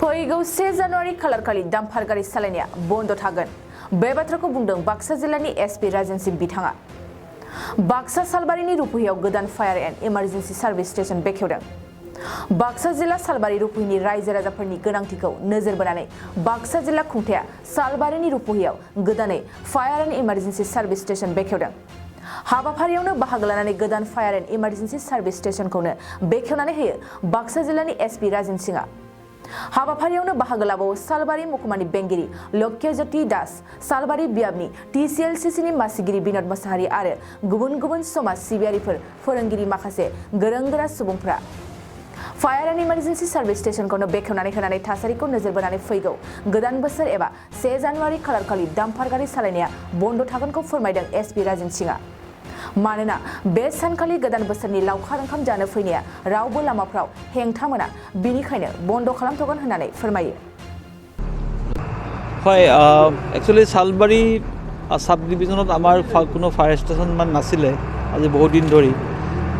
फैगौ 1 जानुवारि खालारखालि डाम्पार गारि सालायनाया बन्द थागोन। बे बाथ्राखौ बुंदों बाक्सा जिल्लानि एसपि राजेन सिंह बिथाङा। बाक्सा सालबारिनि रुपुहियाव गोदान fire and emergency service station बेखेवदों। बाक्सा जिल्ला सालबारि रुपुहिनि रायजो राजाफोरनि गोनांथिखौ नोजोर बोनानै बाक्सा जिल्ला खुंथाया सालबारिनि रुपुहियाव गोदानै fire and emergency service station बेखेवदों। हाबाफारियावनो बाहागो लानानै गोदान फायार एन्ड इमारजेन्सि सार्भिस स्टेशनखौनो बेखेवनानै होयो बाक्सा जिल्लानि एसपि राजेन सिंहआ। हाबाफारियावनो बाहागो लाबावो सालबारि महकुमानि बेंगिरि लक्ष्यज्योति दास, सालबारि बियाबनि टिसिएलसिसिनि मासिगिरि बिनोद मोसाहारि आरो गुबुन गुबुन समाज सिबियारिफोर, फोरोंगिरि माखासे गोरों गोरा सुबुंफ्रा। फायार एन्ड इमारजेन्सि सार्भिस स्टेशनखौनो बेखेवनानै होनानै थासारिखौ नोजोर बोनानै फैगौ गोदान बोसोर एबा 1 जानुवारि खालारखालि डाम्पार गारि सालायनाया बन्द थागोनखौ फोरमायदों एसपि राजेन सिंहआ। मानोना बे सानखालि गोदान बोसोरनि लावखार ओंखाम जानो फैनाया रावबो लामाफ्राव हेंथा मोना, बिनिखायनो बन्द खालामथगोन होननानै फोरमायो। হয়, একচুৱেলি সালবাৰী সাব ডিভিজনত আমাৰ কোনো ফায়াৰ ষ্টেচন ইমান নাছিলে আজি বহুত দিন ধৰি।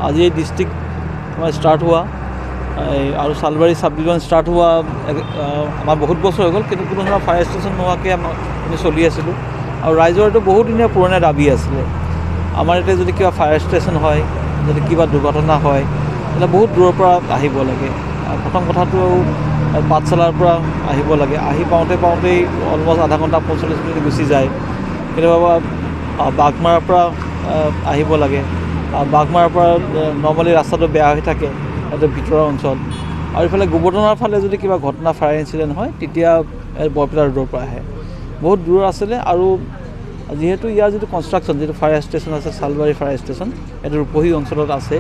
আজি এই ডিষ্ট্ৰিক্ট আমাৰ ষ্টাৰ্ট হোৱা আৰু সালবাৰী সাব ডিভিজন ষ্টাৰ্ট হোৱা আমাৰ বহুত বছৰ হৈ গ'ল, কিন্তু কোনো ধৰণৰ ফায়াৰ ষ্টেচন নোহোৱাকৈ আমি চলি আছিলোঁ আৰু ৰাইজৰ এইটো বহুত দিনীয়া পুৰণা দাবী আছিলে। আমাৰ এতিয়া যদি কিবা ফায়াৰ ষ্টেচন হয়, যদি কিবা দুৰ্ঘটনা হয়, তেতিয়া বহুত দূৰৰ পৰা আহিব লাগে। প্ৰথম কথাটো পাঠশালাৰ পৰা আহিব লাগে, আহি পাওঁতেই অলমষ্ট আধা ঘণ্টা 45 মিনিট গুচি যায়। কেতিয়াবা বাঘমাৰাৰ পৰা আহিব লাগে, বাঘমাৰাৰ পৰা নৰ্মেলি ৰাস্তাটো বেয়া হৈ থাকে, এইটো ভিতৰৰ অঞ্চল। আৰু ইফালে গোবৰ্ধনৰ ফালে যদি কিবা ঘটনা ফায়াৰ ইনচিডেণ্ট হয়, তেতিয়া বৰপেটা ৰোডৰ পৰা আহে, বহুত দূৰ আছিলে। আৰু যিহেতু ইয়াৰ যিটো কনষ্ট্ৰাকশ্যন, যিটো ফায়াৰ ষ্টেচন আছে সালবাৰী ফায়াৰ ষ্টেচন, এইটো ৰূপহী অঞ্চলত আছে।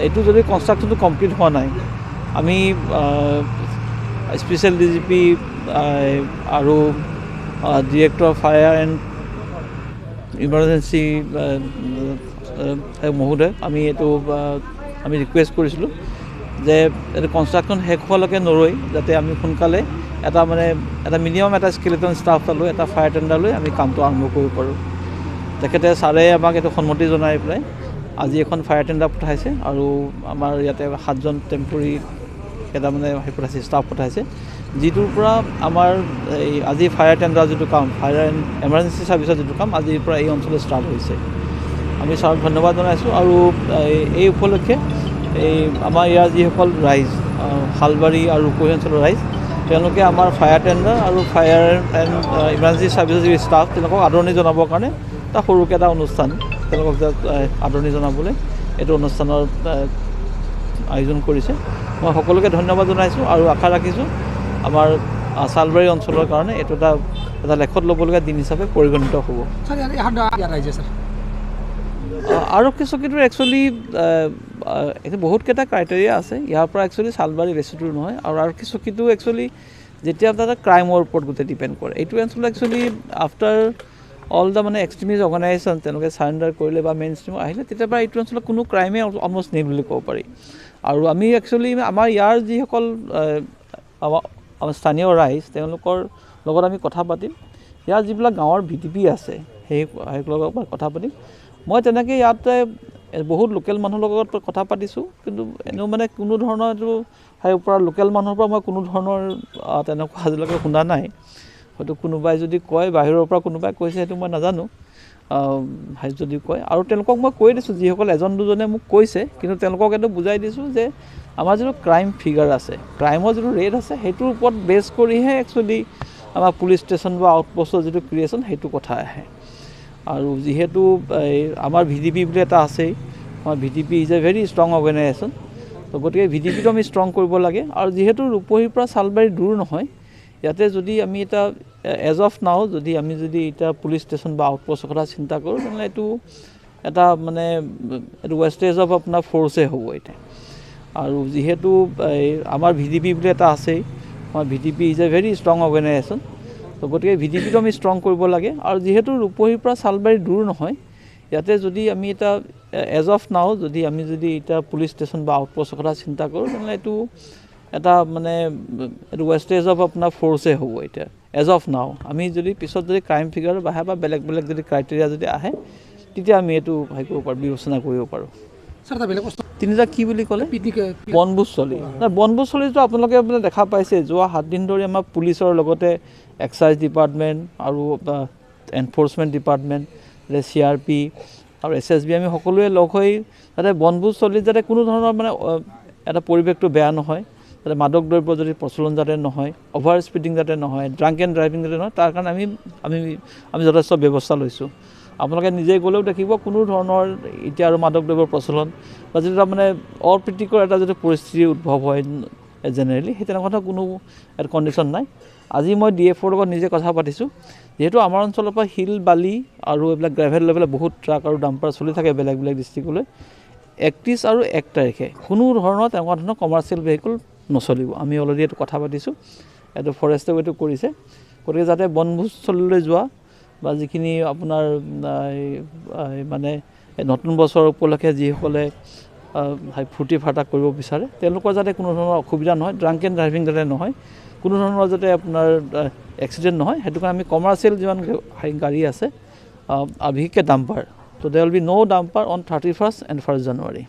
এইটো যদি কনষ্ট্ৰাকশ্যনটো কমপ্লিট হোৱা নাই, আমি স্পেচিয়েল ডিজিপি আৰু ডিৰেক্টৰ ফায়াৰ এণ্ড ইমাৰ্জেঞ্চি মহোদয় আমি ৰিকুৱেষ্ট কৰিছিলোঁ যে এইটো কনষ্ট্ৰাকশ্যন শেষ হোৱালৈকে নৰৈ যাতে আমি সোনকালে এটা মিনিমাম এটা স্কেলেটন ষ্টাফ এটা লৈ, এটা ফায়াৰ টেণ্ডাৰ লৈ আমি কামটো আৰম্ভ কৰিব পাৰোঁ। তেখেতে ছাৰে আমাক এইটো সন্মতি জনাই পেলাই আজি এখন ফায়াৰ টেণ্ডাৰ পঠাইছে আৰু আমাৰ ইয়াতে 7জন টেম্পৰী এটা পঠাইছে, ষ্টাফ পঠাইছে, যিটোৰ পৰা আমাৰ এই আজি ফায়াৰ টেণ্ডাৰ যিটো কাম, ফায়াৰ এণ্ড এমাৰ্জেঞ্চি ছাৰ্ভিচৰ যিটো কাম আজিৰ পৰা এই অঞ্চলত ষ্টাৰ্ট হৈছে। আমি ছাৰক ধন্যবাদ জনাইছোঁ। আৰু এই উপলক্ষে আমাৰ ইয়াৰ যিসকল ৰাইজ, শালবাৰী আৰু ৰূপহী অঞ্চলৰ ৰাইজ, তেওঁলোকে আমাৰ ফায়াৰ টেণ্ডাৰ আৰু ফায়াৰ এণ্ড ইমাৰ্জেঞ্চি ছাৰ্ভিচৰ যি ষ্টাফ, তেওঁলোকক আদৰণি জনাবৰ কাৰণে এটা সৰুকৈ এটা অনুষ্ঠান, তেওঁলোকক আদৰণি জনাবলৈ এইটো অনুষ্ঠানৰ আয়োজন কৰিছে। মই সকলোকে ধন্যবাদ জনাইছোঁ আৰু আশা ৰাখিছোঁ আমাৰ সালবাৰী অঞ্চলৰ কাৰণে এইটো এটা লেখত ল'বলগীয়া দিন হিচাপে পৰিগণিত হ'ব। আৰক্ষী চকীটোৰ একচুৱেলি বহুতকেইটা ক্ৰাইটেৰিয়া আছে। ইয়াৰ পৰা একচুৱেলি সালবাৰী বেছি দূৰ নহয়। আৰু আৰক্ষী চকীটো একচুৱেলি যেতিয়া এটা ক্ৰাইমৰ ওপৰত গোটেই ডিপেণ্ড কৰে। এইটো অঞ্চলত actually after all the extremist organisation তেওঁলোকে চাৰেণ্ডাৰ কৰিলে বা মেইন ষ্ট্ৰীম আহিলে, তেতিয়াৰ পৰা এইটো অঞ্চলত কোনো ক্ৰাইমে অলমষ্ট নেই বুলি ক'ব পাৰি। আৰু আমি একচুৱেলি আমাৰ ইয়াৰ যিসকল আমাৰ স্থানীয় ৰাইজ, তেওঁলোকৰ লগত আমি কথা পাতিম। ইয়াৰ যিবিলাক গাঁৱৰ VDP আছে সেইবিলাকৰ লগত কথা পাতিম। মই তেনেকৈ ইয়াতে বহুত লোকেল মানুহৰ লগত কথা পাতিছোঁ, কিন্তু এনেও কোনো ধৰণৰ এইটো পৰা লোকেল মানুহৰ পৰা মই কোনো ধৰণৰ তেনেকুৱা আজিলৈকে শুনা নাই। হয়তো কোনোবাই যদি কয়, বাহিৰৰ পৰা কোনোবাই কৈছে, সেইটো মই নাজানো যদি কয়। আৰু তেওঁলোকক মই কৈ দিছোঁ, যিসকল এজন দুজনে মোক কৈছে, কিন্তু তেওঁলোকক এইটো বুজাই দিছোঁ যে আমাৰ যিটো ক্ৰাইম ফিগাৰ আছে, ক্ৰাইমৰ যিটো ৰেট আছে, সেইটোৰ ওপৰত বেছ কৰিহে একচুৱেলি আমাৰ পুলিচ ষ্টেচন বা আউটপোষ্টৰ যিটো ক্ৰিয়েশ্যন, সেইটো কথা আহে। আৰু যিহেতু আমাৰ VDP বুলি এটা আছেই, আমাৰ VDP is a very strong organisation. তো গতিকে VDPটো আমি ষ্ট্ৰং কৰিব লাগে। আৰু যিহেতু ৰূপহীৰ পৰা সালবাৰী দূৰ নহয়, ইয়াতে যদি আমি এটা এজ অফ নাও আমি এতিয়া পুলিচ ষ্টেচন বা আউটপোষ্টৰ কথা চিন্তা কৰোঁ, তেনেহ'লে এইটো এটা এইটো ৱেষ্টেজ অফ আপোনাৰ ফ'ৰ্চে হ'ব এতিয়া। আৰু যিহেতু আমাৰ VDP বুলি এটা আছেই, আমাৰ VDP is a very strong organisation. তো গতিকে VDPটো আমি ষ্ট্ৰং কৰিব লাগে। আৰু যিহেতু ৰূপহীৰ পৰা সালবাৰী দূৰ নহয়, ইয়াতে যদি আমি এটা এজ অফ নাও আমি এতিয়া পুলিচ ষ্টেচন বা আউটপোষ্টৰ কথা চিন্তা কৰোঁ, তেনেহ'লে এইটো এটা এইটো ৱেষ্টেজ অফ আপোনাৰ ফ'ৰ্চে হ'ব এতিয়া এজ অফ নাও। আমি যদি পিছত ক্ৰাইম ফিগাৰ বাঢ়ে বা বেলেগ যদি ক্ৰাইটেৰিয়া যদি আহে, তেতিয়া আমি এইটো কৰিব পাৰোঁ, বিবেচনা কৰিব পাৰোঁ। তিনিটা কি বুলি ক'লে বনভোজস্থলী বনভোজস্থলীটো আপোনালোকে মানে দেখা পাইছে যোৱা 7 দিন ধৰি আমাৰ পুলিচৰ লগতে এক্সাইজ ডিপাৰ্টমেণ্ট আৰু এনফৰ্চমেণ্ট ডিপাৰ্টমেণ্ট CRP আৰু SSB আমি সকলোৱে লগ হৈ যাতে বনভোজস্থলীত যাতে কোনো ধৰণৰ মানে এটা পৰিৱেশটো বেয়া নহয় যাতে মাদক দ্ৰব্য যদি প্ৰচলন যাতে নহয় অভাৰ স্পীডিং যাতে নহয় ড্ৰাংক এণ্ড ড্ৰাইভিং যাতে নহয় তাৰ কাৰণে আমি যথেষ্ট ব্যৱস্থা লৈছোঁ আপোনালোকে নিজে গ'লেও দেখিব কোনো ধৰণৰ এতিয়া আৰু মাদক দ্ৰব্যৰ প্ৰচলন বা যদি তাৰমানে অপ্ৰীতিকৰ এটা যদি পৰিস্থিতি উদ্ভৱ হয় জেনেৰেলি সেই তেনেকুৱা কোনো এটা কণ্ডিশ্যন নাই আজি মই DFOৰ লগত নিজে কথা পাতিছোঁ যিহেতু আমাৰ অঞ্চলৰ পৰা শিল বালি আৰু এইবিলাক গ্ৰেভেল লৈ পেলাই বহুত ট্ৰাক আৰু ডাম্পাৰ চলি থাকে বেলেগ বেলেগ ডিষ্ট্ৰিক্টলৈ 31 আৰু 1 তাৰিখে কোনো ধৰণৰ তেনেকুৱা ধৰণৰ কমাৰ্চিয়েল ভেহিকল নচলিব আমি অলৰেডি এইটো কথা পাতিছোঁ এইটো ফৰেষ্টে এইটো কৰিছে গতিকে যাতে বনভোজস্থলীলৈ যোৱা বা যিখিনি আপোনাৰ মানে নতুন বছৰ উপলক্ষে যিসকলে ফূৰ্তি ফাৰ্তা কৰিব বিচাৰে তেওঁলোকৰ যাতে কোনো ধৰণৰ অসুবিধা নহয় ড্ৰাংক এণ্ড ড্ৰাইভিং যাতে নহয় কোনো ধৰণৰ যাতে আপোনাৰ এক্সিডেণ্ট নহয় সেইটো কাৰণে আমি কমাৰ্চিয়েল যিমান গাড়ী আছে বিশেষকৈ ডাম্পাৰ ত' there will be no' dumper on 31st and 1st January